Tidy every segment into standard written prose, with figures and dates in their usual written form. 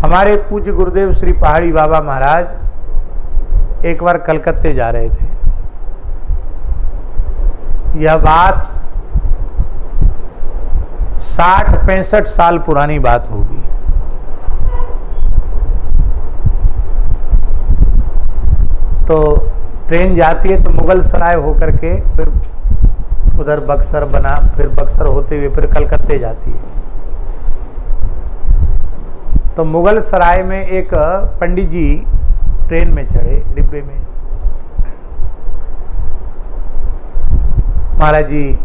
हमारे पूज्य गुरुदेव श्री पहाड़ी बाबा महाराज एक बार कलकत्ते जा रहे थे। यह बात 60-65 साल पुरानी बात होगी। तो ट्रेन जाती है तो मुगल सराय होकर के फिर उधर बक्सर बना, फिर बक्सर होते हुए फिर कलकत्ते जाती है। तो मुगल सराय में एक पंडित जी ट्रेन में चढ़े, डिब्बे में। महाराज जी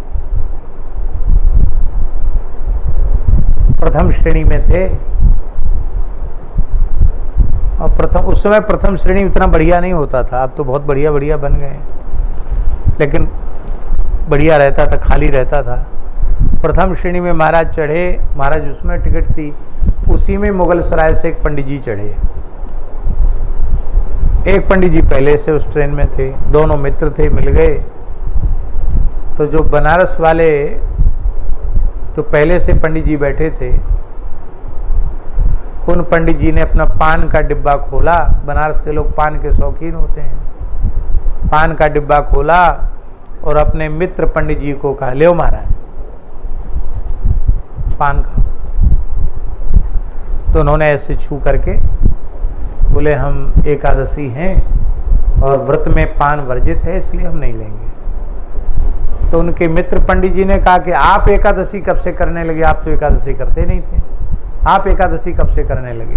प्रथम श्रेणी में थे और उस समय प्रथम श्रेणी उतना बढ़िया नहीं होता था, अब तो बहुत बढ़िया बढ़िया बन गए, लेकिन बढ़िया रहता था, खाली रहता था। प्रथम श्रेणी में महाराज चढ़े, महाराज उसमें टिकट थी, उसी में मुगल सराय से एक पंडित जी चढ़े। एक पंडित जी पहले से उस ट्रेन में थे, दोनों मित्र थे, मिल गए। तो जो बनारस वाले जो पहले से पंडित जी बैठे थे, उन पंडित जी ने अपना पान का डिब्बा खोला। बनारस के लोग पान के शौकीन होते हैं। पान का डिब्बा खोला और अपने मित्र पंडित जी को कहा, ले महाराज पान का। तो उन्होंने ऐसे छू करके बोले, हम एकादशी हैं और व्रत में पान वर्जित है, इसलिए हम नहीं लेंगे। तो उनके मित्र पंडित जी ने कहा कि आप एकादशी कब से करने लगे? आप तो एकादशी करते नहीं थे, आप एकादशी कब से करने लगे?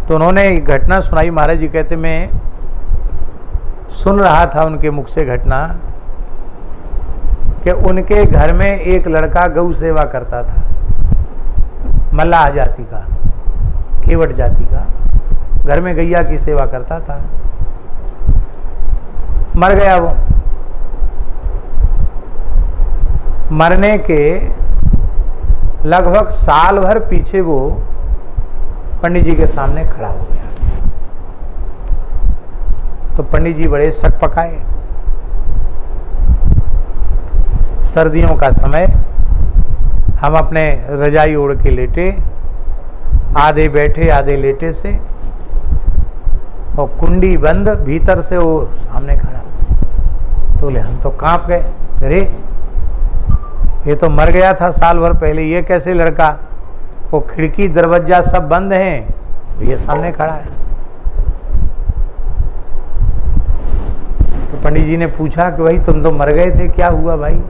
तो उन्होंने एक घटना सुनाई। महाराज जी कहते, मैं सुन रहा था उनके मुख से घटना कि उनके घर में एक लड़का गौ सेवा करता था, मल्लाह जाति का, केवट जाति का, घर में गैया की सेवा करता था। मर गया वो। मरने के लगभग साल भर पीछे वो पंडित जी के सामने खड़ा हो गया। तो पंडित जी बड़े शक पकाए। सर्दियों का समय, हम अपने रजाई ओढ़ के लेटे, आधे बैठे आधे लेटे से, और कुंडी बंद, भीतर से वो सामने खड़ा। तो ले हम तो कांप गए, अरे ये तो मर गया था साल भर पहले, ये कैसे लड़का? वो खिड़की दरवाजा सब बंद हैं, ये सामने खड़ा है। तो पंडित जी ने पूछा कि भाई तुम तो मर गए थे, क्या हुआ भाई?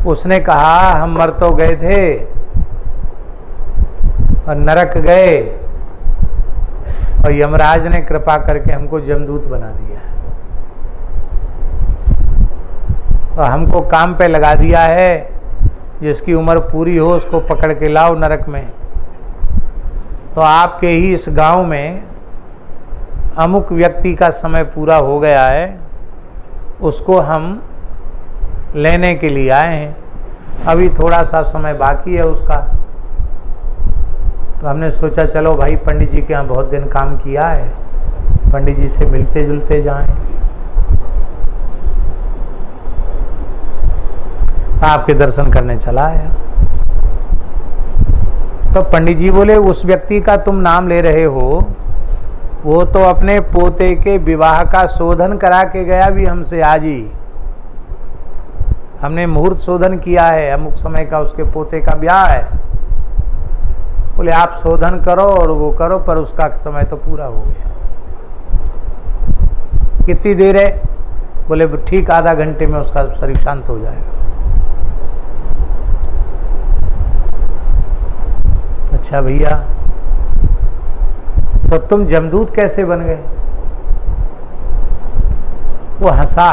उसने कहा, हम मर तो गए थे और नरक गए, और यमराज ने कृपा करके हमको जमदूत बना दिया और हमको काम पे लगा दिया है। जिसकी उम्र पूरी हो उसको पकड़ के लाओ नरक में। तो आपके ही इस गांव में अमुक व्यक्ति का समय पूरा हो गया है, उसको हम लेने के लिए आए हैं, अभी थोड़ा सा समय बाकी है उसका। तो हमने सोचा चलो भाई पंडित जी के यहाँ बहुत दिन काम किया है, पंडित जी से मिलते जुलते जाएं। आपके दर्शन करने चला आया। तो पंडित जी बोले, उस व्यक्ति का तुम नाम ले रहे हो, वो तो अपने पोते के विवाह का शोधन करा के गया भी हमसे आज ही। हमने मुहूर्त शोधन किया है, अमुक समय का उसके पोते का ब्याह है। बोले आप शोधन करो और वो करो, पर उसका समय तो पूरा हो गया। कितनी देर है? बोले ठीक आधा घंटे में उसका शरीर शांत हो जाएगा। अच्छा भैया, तो तुम जमदूत कैसे बन गए? वो हंसा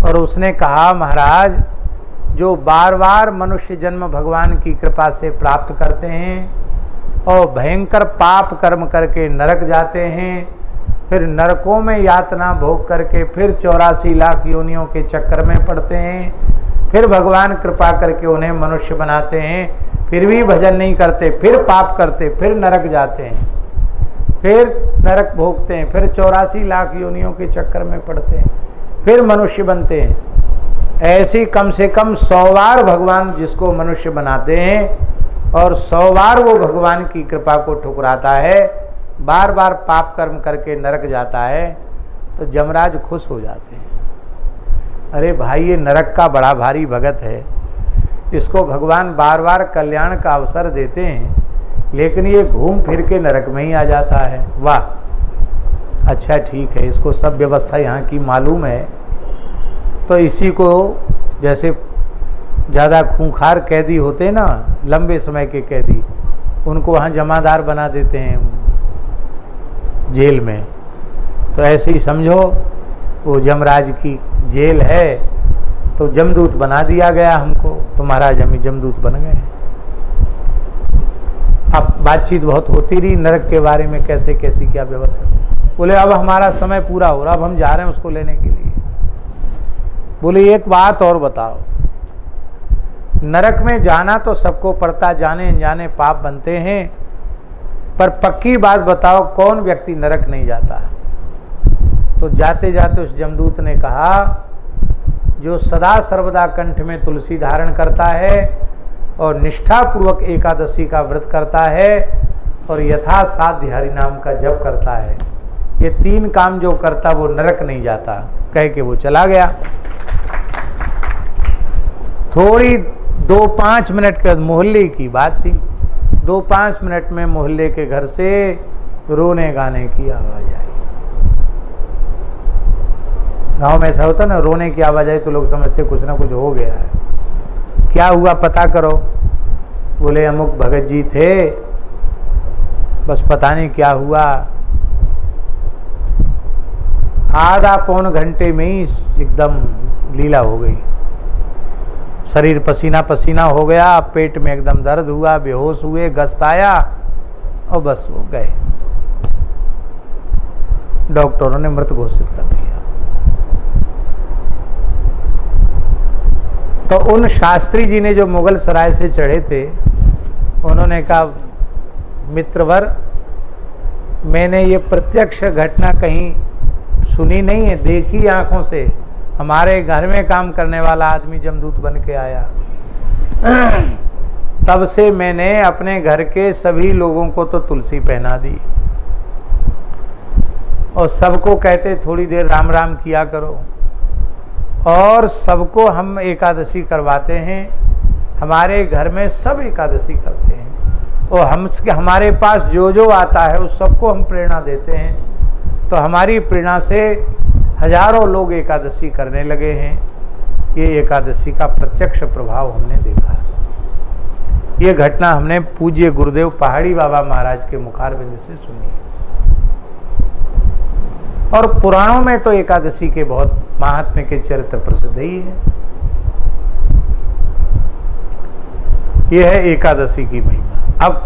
और उसने कहा, महाराज जो बार बार मनुष्य जन्म भगवान की कृपा से प्राप्त करते हैं और भयंकर पाप कर्म करके नरक जाते हैं, फिर नरकों में यातना भोग करके फिर 84 लाख योनियों के चक्कर में पड़ते हैं, फिर भगवान कृपा करके उन्हें मनुष्य बनाते हैं, फिर भी भजन नहीं करते, फिर पाप करते, फिर नरक जाते हैं, फिर नरक भोगते हैं, फिर 84 लाख योनियों के चक्कर में पड़ते हैं, फिर मनुष्य बनते हैं। ऐसी कम से कम 100 बार भगवान जिसको मनुष्य बनाते हैं और 100 बार वो भगवान की कृपा को ठुकराता है, बार बार पाप कर्म करके नरक जाता है, तो यमराज खुश हो जाते हैं। अरे भाई, ये नरक का बड़ा भारी भगत है, इसको भगवान बार बार कल्याण का अवसर देते हैं, लेकिन ये घूम फिर के नरक में ही आ जाता है। वाह, अच्छा ठीक है, इसको सब व्यवस्था यहाँ की मालूम है, तो इसी को जैसे ज़्यादा खूंखार कैदी होते ना, लंबे समय के कैदी, उनको वहाँ जमादार बना देते हैं जेल में। तो ऐसे ही समझो, वो यमराज की जेल है, तो जमदूत बना दिया गया हमको, तो महाराज हम जमदूत बन गए। अब बातचीत बहुत होती रही नरक के बारे में, कैसे कैसी क्या व्यवस्था। बोले अब हमारा समय पूरा हो रहा, अब हम जा रहे हैं उसको लेने के लिए। बोले एक बात और बताओ, नरक में जाना तो सबको पड़ता, जाने अनजाने पाप बनते हैं, पर पक्की बात बताओ, कौन व्यक्ति नरक नहीं जाता? तो जाते जाते उस जमदूत ने कहा, जो सदा सर्वदा कंठ में तुलसी धारण करता है और निष्ठापूर्वक एकादशी का व्रत करता है और यथा साध्य हरि नाम का जप करता है, ये 3 काम जो करता वो नरक नहीं जाता। कह के वो चला गया। थोड़ी 2-5 मिनट के मोहल्ले की बात थी, 2-5 मिनट में मोहल्ले के घर से रोने गाने की आवाज आई। गांव में ऐसा होता ना, रोने की आवाज आई तो लोग समझते कुछ ना कुछ हो गया है। क्या हुआ पता करो। बोले अमुक भगत जी थे, बस पता नहीं क्या हुआ, आधा पौन घंटे में ही एकदम लीला हो गई, शरीर पसीना पसीना हो गया, पेट में एकदम दर्द हुआ, बेहोश हुए, गस्त आया और बस वो गए। डॉक्टरों ने मृत घोषित कर दिया। तो उन शास्त्री जी ने जो मुगल सराय से चढ़े थे, उन्होंने कहा मित्रवर, मैंने ये प्रत्यक्ष घटना कहीं सुनी नहीं है, देखी आंखों से। हमारे घर में काम करने वाला आदमी जमदूत बन के आया, तब से मैंने अपने घर के सभी लोगों को तो तुलसी पहना दी और सबको कहते थोड़ी देर राम राम किया करो, और सबको हम एकादशी करवाते हैं। हमारे घर में सब एकादशी करते हैं और हमारे पास जो जो आता है उस सबको हम प्रेरणा देते हैं। तो हमारी प्रेरणा से हजारों लोग एकादशी करने लगे हैं। ये एकादशी का प्रत्यक्ष प्रभाव हमने देखा। ये घटना हमने पूज्य गुरुदेव पहाड़ी बाबा महाराज के मुखारबिंद से सुनी। और पुराणों में तो एकादशी के बहुत महात्म्य के चरित्र प्रसिद्ध ही है। यह है एकादशी की महिमा। अब